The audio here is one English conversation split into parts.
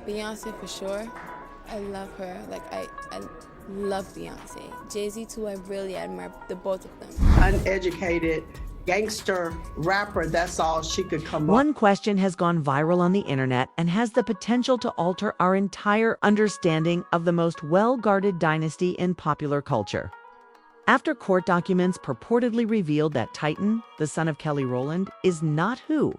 Beyonce for sure. I love her. I love Beyonce. Jay-Z too, I really admire the both of them. Uneducated gangster rapper, that's all she could come up. One question has gone viral on the internet and has the potential to alter our entire understanding of the most well-guarded dynasty in popular culture. After court documents purportedly revealed that Titan, the son of Kelly Rowland, is not who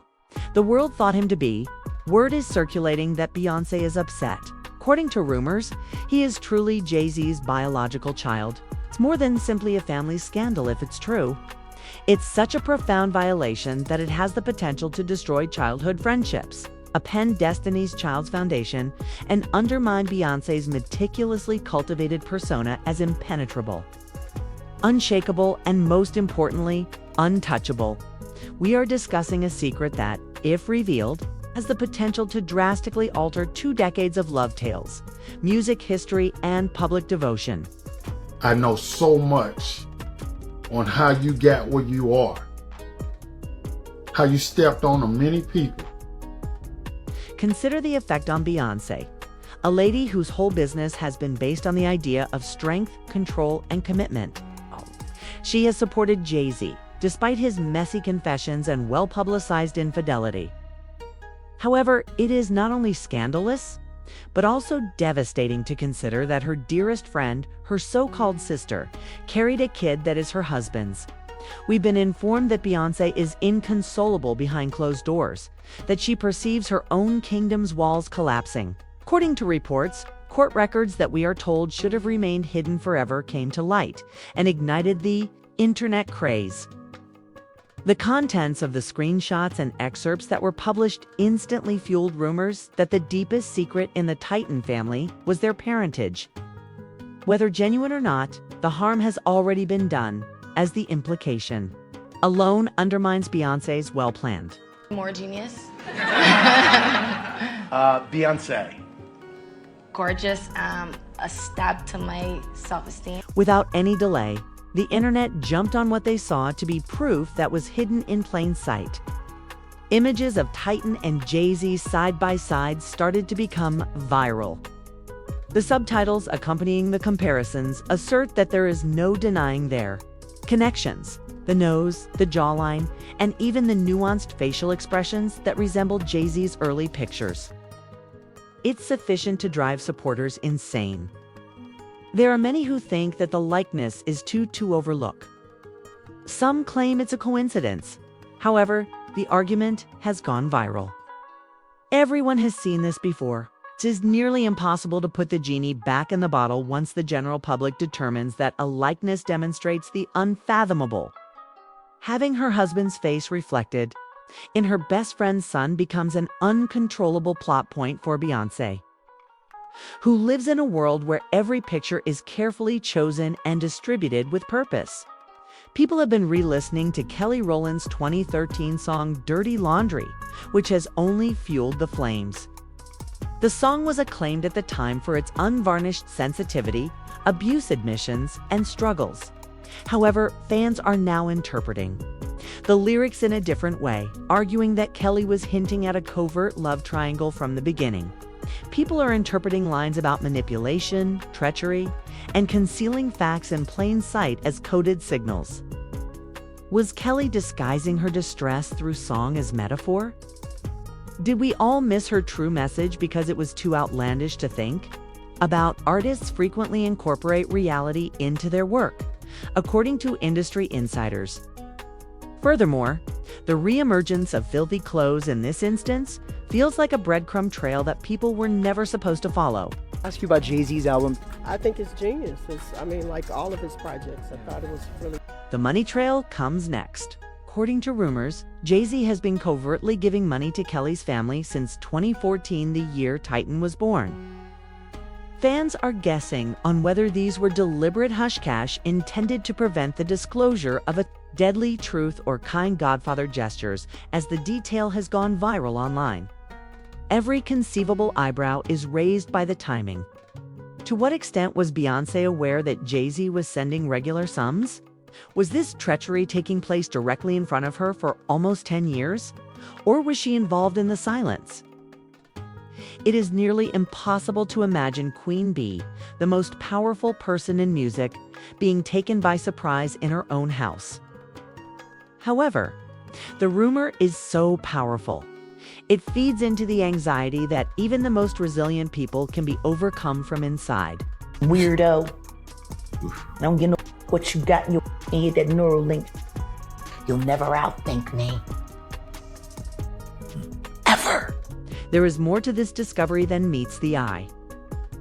the world thought him to be, word is circulating that Beyoncé is upset. According to rumors, he is truly Jay-Z's biological child. It's more than simply a family scandal if it's true. It's such a profound violation that it has the potential to destroy childhood friendships, upend Destiny's Child's foundation, and undermine Beyoncé's meticulously cultivated persona as impenetrable, unshakable, and most importantly, untouchable. We are discussing a secret that, if revealed, has the potential to drastically alter 2 decades of love tales, music history, and public devotion. I know so much on how you got where you are, how you stepped on many people. Consider the effect on Beyoncé, a lady whose whole business has been based on the idea of strength, control, and commitment. She has supported Jay-Z, despite his messy confessions and well-publicized infidelity. However, it is not only scandalous, but also devastating to consider that her dearest friend, her so-called sister, carried a kid that is her husband's. We've been informed that Beyoncé is inconsolable behind closed doors, that she perceives her own kingdom's walls collapsing. According to reports, court records that we are told should have remained hidden forever came to light and ignited the internet craze. The contents of the screenshots and excerpts that were published instantly fueled rumors that the deepest secret in the Titan family was their parentage. Whether genuine or not, the harm has already been done, as the implication alone undermines Beyoncé's well-planned. More genius. Beyoncé. Gorgeous. A stab to my self-esteem. Without any delay, the internet jumped on what they saw to be proof that was hidden in plain sight. Images of Titan and Jay-Z side by side started to become viral. The subtitles accompanying the comparisons assert that there is no denying their connections, the nose, the jawline, and even the nuanced facial expressions that resembled Jay-Z's early pictures. It's sufficient to drive supporters insane. There are many who think that the likeness is too to overlook. Some claim it's a coincidence. However, the argument has gone viral. Everyone has seen this before. It is nearly impossible to put the genie back in the bottle once the general public determines that a likeness demonstrates the unfathomable. Having her husband's face reflected in her best friend's son becomes an uncontrollable plot point for Beyoncé, who lives in a world where every picture is carefully chosen and distributed with purpose. People have been re-listening to Kelly Rowland's 2013 song Dirty Laundry, which has only fueled the flames. The song was acclaimed at the time for its unvarnished sensitivity, abuse admissions, and struggles. However, fans are now interpreting the lyrics in a different way, arguing that Kelly was hinting at a covert love triangle from the beginning. People are interpreting lines about manipulation, treachery, and concealing facts in plain sight as coded signals. Was Kelly disguising her distress through song as metaphor? Did we all miss her true message because it was too outlandish to think? Artists frequently incorporate reality into their work, according to industry insiders. Furthermore, the re-emergence of filthy clothes in this instance feels like a breadcrumb trail that people were never supposed to follow. Ask you about Jay-Z's album. I think it's genius. Like all of his projects, I thought it was really... The money trail comes next. According to rumors, Jay-Z has been covertly giving money to Kelly's family since 2014, the year Titan was born. Fans are guessing on whether these were deliberate hush cash intended to prevent the disclosure of a deadly truth or kind Godfather gestures, as the detail has gone viral online. Every conceivable eyebrow is raised by the timing. To what extent was Beyoncé aware that Jay-Z was sending regular sums? Was this treachery taking place directly in front of her for almost 10 years? Or was she involved in the silence? It is nearly impossible to imagine Queen Bee, the most powerful person in music, being taken by surprise in her own house. However, the rumor is so powerful. It feeds into the anxiety that even the most resilient people can be overcome from inside. Weirdo. I don't get no what you got in your head, that neural link. You'll never outthink me. Ever. There is more to this discovery than meets the eye.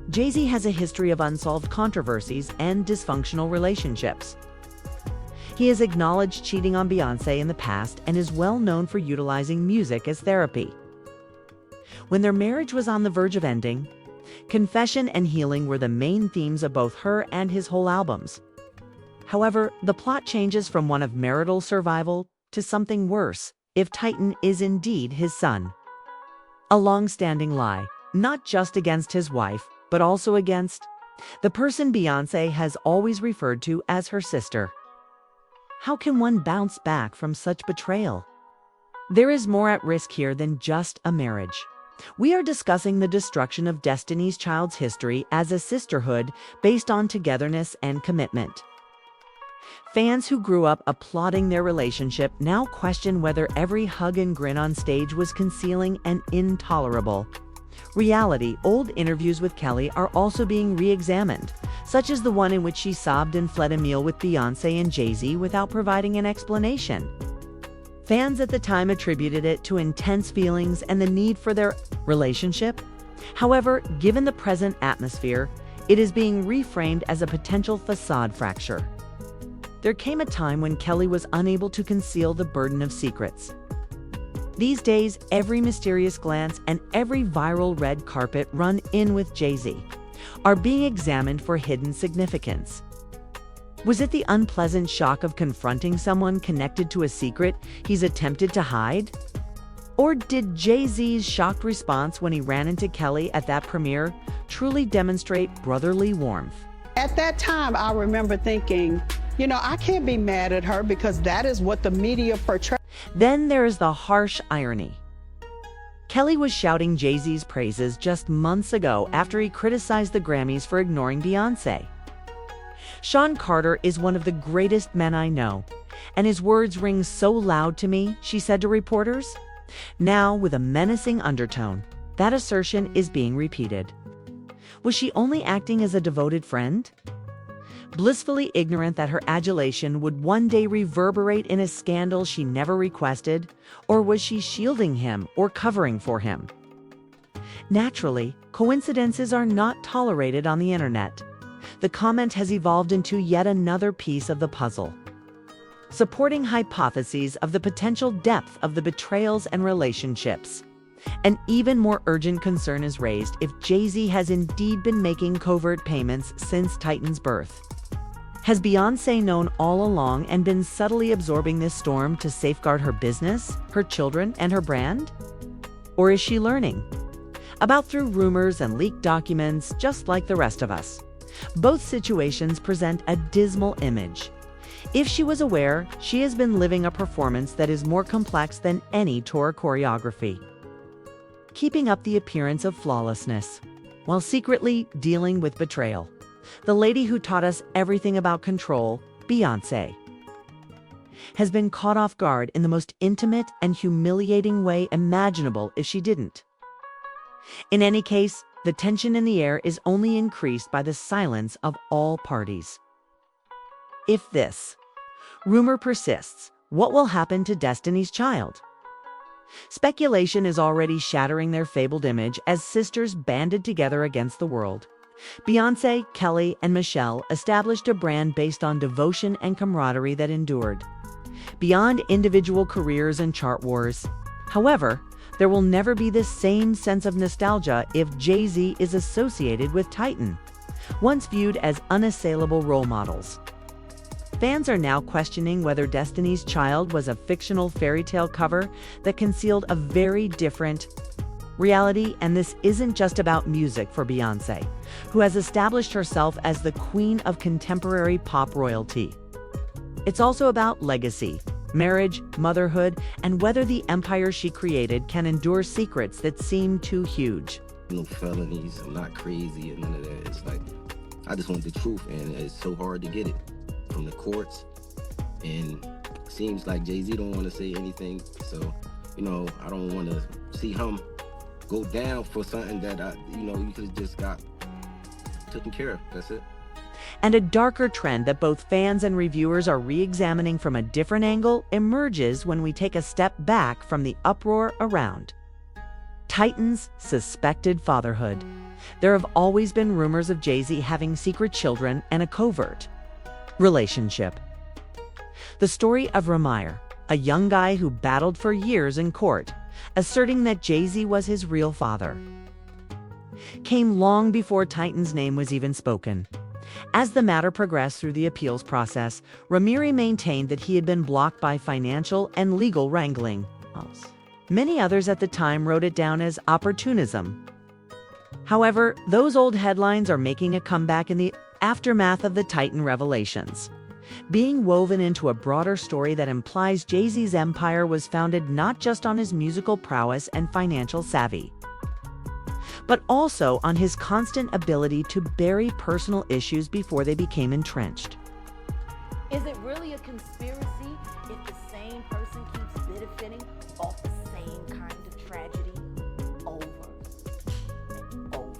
Jay-Z has a history of unsolved controversies and dysfunctional relationships. He has acknowledged cheating on Beyoncé in the past and is well known for utilizing music as therapy. When their marriage was on the verge of ending, confession and healing were the main themes of both her and his whole albums. However, the plot changes from one of marital survival to something worse if Titan is indeed his son. A long-standing lie, not just against his wife, but also against the person Beyoncé has always referred to as her sister. How can one bounce back from such betrayal? There is more at risk here than just a marriage. We are discussing the destruction of Destiny's Child's history as a sisterhood based on togetherness and commitment. Fans who grew up applauding their relationship now question whether every hug and grin on stage was concealing and intolerable. Reality, old interviews with Kelly are also being re-examined, such as the one in which she sobbed and fled a meal with Beyoncé and Jay-Z without providing an explanation. Fans at the time attributed it to intense feelings and the need for their relationship. However, given the present atmosphere, it is being reframed as a potential facade fracture. There came a time when Kelly was unable to conceal the burden of secrets. These days, every mysterious glance and every viral red carpet run in with Jay-Z are being examined for hidden significance. Was it the unpleasant shock of confronting someone connected to a secret he's attempted to hide? Or did Jay-Z's shocked response when he ran into Kelly at that premiere truly demonstrate brotherly warmth? At that time, I remember thinking, you know, I can't be mad at her because that is what the media portrays. Then there is the harsh irony. Kelly was shouting Jay-Z's praises just months ago after he criticized the Grammys for ignoring Beyoncé. Sean Carter is one of the greatest men I know, and his words ring so loud to me, she said to reporters. Now, with a menacing undertone, that assertion is being repeated. Was she only acting as a devoted friend? Blissfully ignorant that her adulation would one day reverberate in a scandal she never requested, or was she shielding him or covering for him? Naturally, coincidences are not tolerated on the internet. The comment has evolved into yet another piece of the puzzle, supporting hypotheses of the potential depth of the betrayals and relationships. An even more urgent concern is raised if Jay-Z has indeed been making covert payments since Titan's birth. Has Beyoncé known all along and been subtly absorbing this storm to safeguard her business, her children, and her brand? Or is she learning about through rumors and leaked documents, just like the rest of us? Both situations present a dismal image. If she was aware, she has been living a performance that is more complex than any tour choreography, keeping up the appearance of flawlessness, while secretly dealing with betrayal. The lady who taught us everything about control, Beyoncé, has been caught off guard in the most intimate and humiliating way imaginable if she didn't. In any case, the tension in the air is only increased by the silence of all parties. If this rumor persists, what will happen to Destiny's Child? Speculation is already shattering their fabled image as sisters banded together against the world. Beyoncé, Kelly, and Michelle established a brand based on devotion and camaraderie that endured beyond individual careers and chart wars. However, there will never be the same sense of nostalgia if Jay-Z is associated with Titan, once viewed as unassailable role models. Fans are now questioning whether Destiny's Child was a fictional fairy tale cover that concealed a very different reality, and this isn't just about music for Beyoncé, who has established herself as the queen of contemporary pop royalty. It's also about legacy, marriage, motherhood, and whether the empire she created can endure secrets that seem too huge. no felonies. I'm not crazy and none of that. It's like, I just want the truth, and it's so hard to get it from the courts. And it seems like Jay-Z don't want to say anything. So, you know, I don't want to see him go down for something that, you could have just got taken care of. That's it. And a darker trend that both fans and reviewers are re-examining from a different angle emerges when we take a step back from the uproar around Titan's suspected fatherhood. There have always been rumors of Jay-Z having secret children and a covert relationship. The story of Ramire, a young guy who battled for years in court, asserting that Jay-Z was his real father, came long before Titan's name was even spoken. As the matter progressed through the appeals process, Ramire maintained that he had been blocked by financial and legal wrangling. Many others at the time wrote it down as opportunism. However, those old headlines are making a comeback in the aftermath of the Titan revelations, being woven into a broader story that implies Jay-Z's empire was founded not just on his musical prowess and financial savvy, but also on his constant ability to bury personal issues before they became entrenched. Is it really a conspiracy if the same person keeps benefiting off the same kind of tragedy over and over?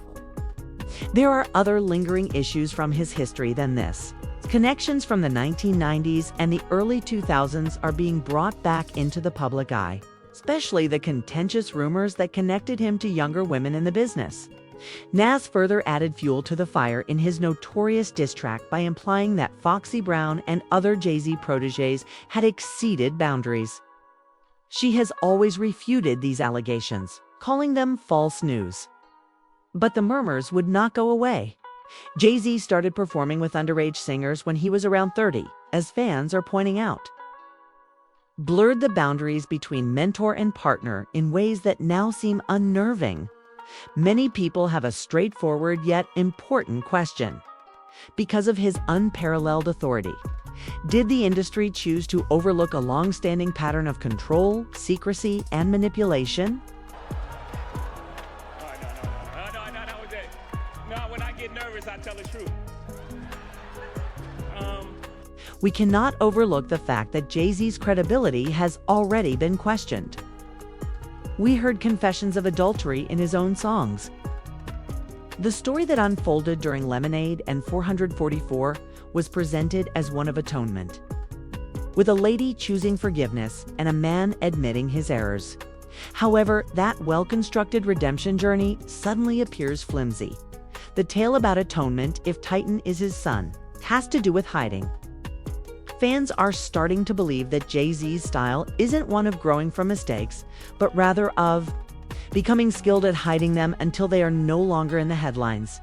There are other lingering issues from his history than this. Connections from the 1990s and the early 2000s are being brought back into the public eye, especially the contentious rumors that connected him to younger women in the business. Nas further added fuel to the fire in his notorious diss track by implying that Foxy Brown and other Jay-Z proteges had exceeded boundaries. She has always refuted these allegations, calling them false news. But the murmurs would not go away. Jay-Z started performing with underage singers when he was around 30, as fans are pointing out, blurred the boundaries between mentor and partner in ways that now seem unnerving. Many people have a straightforward yet important question. Because of his unparalleled authority, did the industry choose to overlook a long-standing pattern of control, secrecy, and manipulation? No, when I get nervous, I tell the truth. We cannot overlook the fact that Jay-Z's credibility has already been questioned. We heard confessions of adultery in his own songs. The story that unfolded during Lemonade and 444 was presented as one of atonement, with a lady choosing forgiveness and a man admitting his errors. However, that well-constructed redemption journey suddenly appears flimsy. The tale about atonement, if Titan is his son, has to do with hiding. Fans are starting to believe that Jay-Z's style isn't one of growing from mistakes, but rather of becoming skilled at hiding them until they are no longer in the headlines.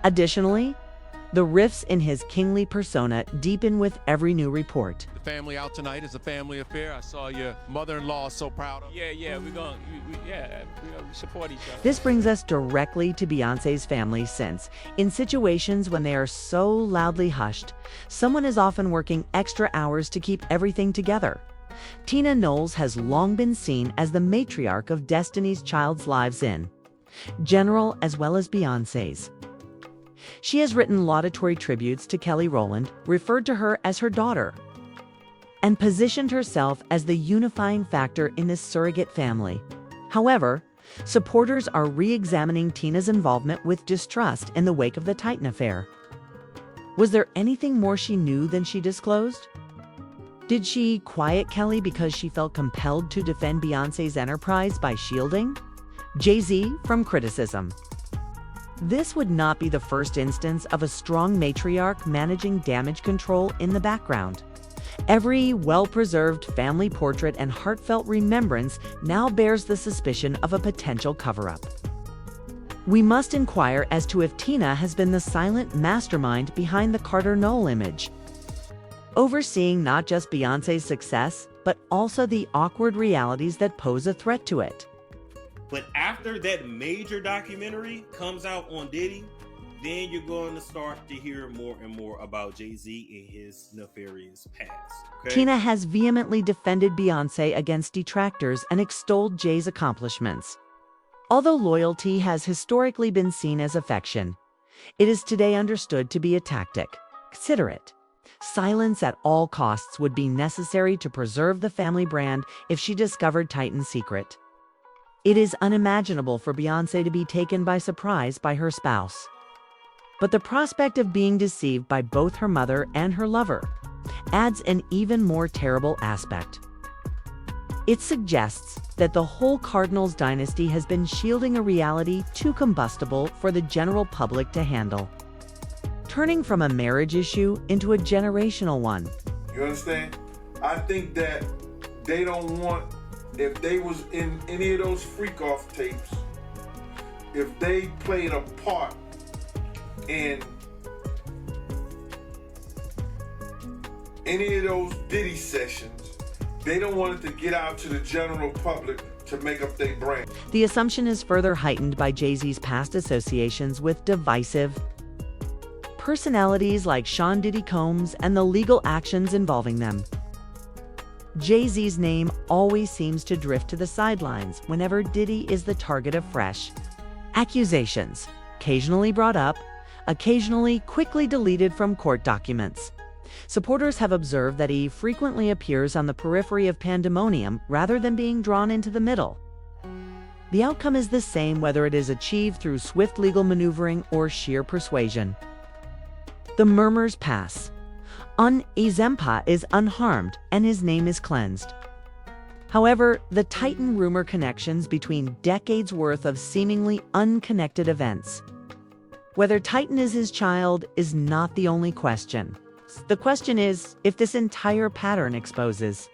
Additionally, the rifts in his kingly persona deepen with every new report. The family out tonight is a family affair. I saw your mother-in-law so proud of. Yeah, we support each other. This brings us directly to Beyoncé's family since, in situations when they are so loudly hushed, someone is often working extra hours to keep everything together. Tina Knowles has long been seen as the matriarch of Destiny's Child's lives in general as well as Beyoncé's. She has written laudatory tributes to Kelly Rowland, referred to her as her daughter, and positioned herself as the unifying factor in this surrogate family. However, supporters are re-examining Tina's involvement with distrust in the wake of the Titan affair. Was there anything more she knew than she disclosed? Did she quiet Kelly because she felt compelled to defend Beyoncé's enterprise by shielding Jay-Z from criticism? This would not be the first instance of a strong matriarch managing damage control in the background. Every well-preserved family portrait and heartfelt remembrance now bears the suspicion of a potential cover-up. We must inquire as to if Tina has been the silent mastermind behind the Carter Knoll image, overseeing not just Beyoncé's success, but also the awkward realities that pose a threat to it. But after that major documentary comes out on Diddy, then you're going to start to hear more and more about Jay-Z and his nefarious past. Okay? Tina has vehemently defended Beyoncé against detractors and extolled Jay's accomplishments, Although loyalty has historically been seen as affection, it is today understood to be a tactic. Consider it. Silence at all costs would be necessary to preserve the family brand if she discovered Titan's secret. It is unimaginable for Beyoncé to be taken by surprise by her spouse. But the prospect of being deceived by both her mother and her lover adds an even more terrible aspect. It suggests that the whole Cardinals dynasty has been shielding a reality too combustible for the general public to handle, turning from a marriage issue into a generational one. You understand? I think that they don't want, if they was in any of those freak-off tapes, if they played a part in any of those Diddy sessions, they don't want it to get out to the general public to make up their brand. The assumption is further heightened by Jay-Z's past associations with divisive personalities like Sean Diddy Combs and the legal actions involving them. Jay-Z's name always seems to drift to the sidelines whenever Diddy is the target of fresh accusations, occasionally brought up, occasionally quickly deleted from court documents. Supporters have observed that he frequently appears on the periphery of pandemonium rather than being drawn into the middle. The outcome is the same whether it is achieved through swift legal maneuvering or sheer persuasion. The murmurs pass. Ezempa is unharmed and his name is cleansed. However, the Titan rumor connections between decades worth of seemingly unconnected events. Whether Titan is his child is not the only question. The question is if this entire pattern exposes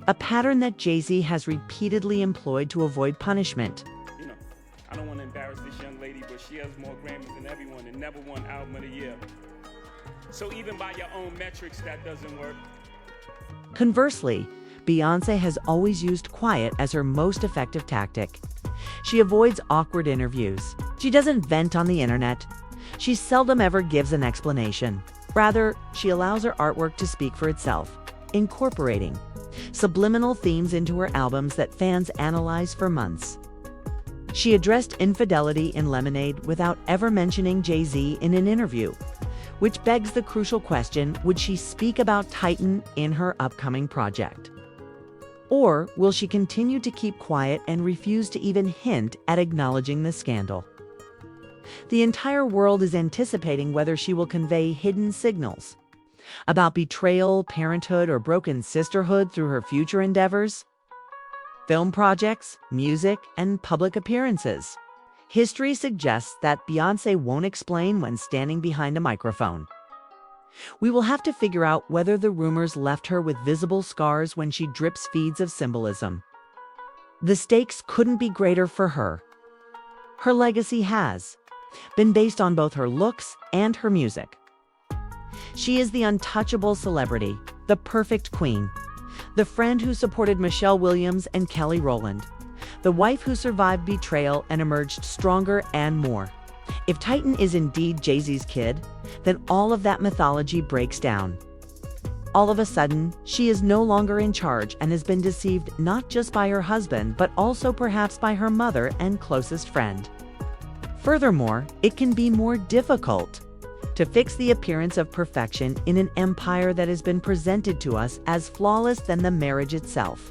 a pattern that Jay-Z has repeatedly employed to avoid punishment. You know, I don't want to embarrass this young lady, but she has more Grammys than everyone and never won Album of the Year. So even by your own metrics, that doesn't work. Conversely, Beyoncé has always used quiet as her most effective tactic. She avoids awkward interviews. She doesn't vent on the internet. She seldom ever gives an explanation. Rather, she allows her artwork to speak for itself, incorporating subliminal themes into her albums that fans analyze for months. She addressed infidelity in Lemonade without ever mentioning Jay-Z in an interview, which begs the crucial question, would she speak about Titan in her upcoming project? Or will she continue to keep quiet and refuse to even hint at acknowledging the scandal? The entire world is anticipating whether she will convey hidden signals about betrayal, parenthood, or broken sisterhood through her future endeavors, film projects, music, and public appearances. History suggests that Beyoncé won't explain when standing behind a microphone. We will have to figure out whether the rumors left her with visible scars when she drips feeds of symbolism. The stakes couldn't be greater for her. Her legacy has been based on both her looks and her music. She is the untouchable celebrity, the perfect queen, the friend who supported Michelle Williams and Kelly Rowland, the wife who survived betrayal and emerged stronger, and more. If Titan is indeed Jay-Z's kid, then all of that mythology breaks down. All of a sudden, she is no longer in charge and has been deceived not just by her husband, but also perhaps by her mother and closest friend. Furthermore, it can be more difficult to fix the appearance of perfection in an empire that has been presented to us as flawless than the marriage itself.